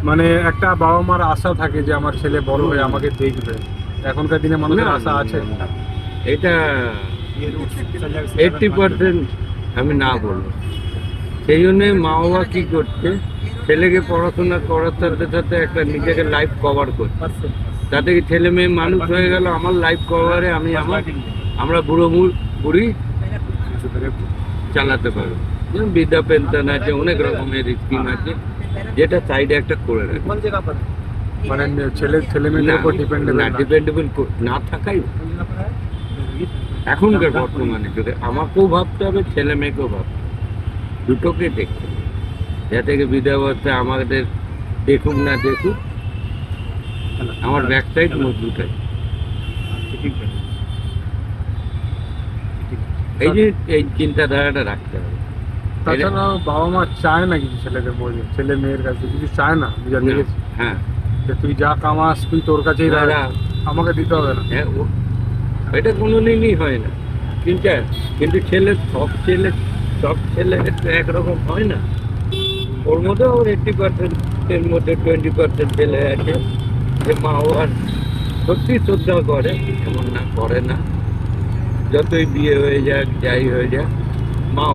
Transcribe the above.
মানে একটা বাবা মার আশা থাকে যে আমার ছেলে বড় হয়ে আমাকে দেখবে, এখনকার দিনে মানুষের না, আশা আছে? এটা 80% আমি না বলবো। সেই জন্যে মা বাবা কি করছে, ছেলেকে পড়াশোনা করার সাথে সাথে একটা নিজেকে লাইফ কভার করছে। তাতে কি ছেলে মেয়ে মানুষ হয়ে গেল, আমার লাইফ কভারে আমি আমরা বুড়ি চালাতে পারবো। যেমন বৃদ্ধা পেনশন আছে, অনেক রকমের স্কিম আছে, যেটা সাইডে একটা করে রাখে। মানে ছেলে ছেলে মেয়েদের উপর ডিপেন্ডেবল না, ডিপেন্ডেবল না থাকাই এখনকার বর্তমানে যুগে। আমাকেও ভাবতে হবে, ছেলে মেয়েকেও ভাবতে হবে, দুটোকে দেখতে হবে। যাতে কি বৃদ্ধাবস্থায় আমাদের দেখুক না দেখুক, আমার ব্যাক সাইড মজবুত আছে। এই যে এই চিন্তাধারাটা রাখতে হবে। তাছাড়া বাবা মা চায় না কিছু ছেলেদের বলে, ছেলে মেয়ের কাছে কিছু চায় না, আমি যা দেখেছি। হ্যাঁ, যে তুই যা কামাস তুই তোর কাছেই রাখ, আমাকে দিতে হবে না। হ্যাঁ, এটা কোনোদিনই হয় না। কিন্তু কিন্তু সব ছেলে তো একরকম হয় না। ওর মধ্যে ওর 80%-এর মধ্যে 20% ছেলে আছে যে মা বাবার সত্যি শ্রদ্ধা করে, এমন না করে না। যতই বিয়ে হয়ে যাক, যাই হয়ে যাক,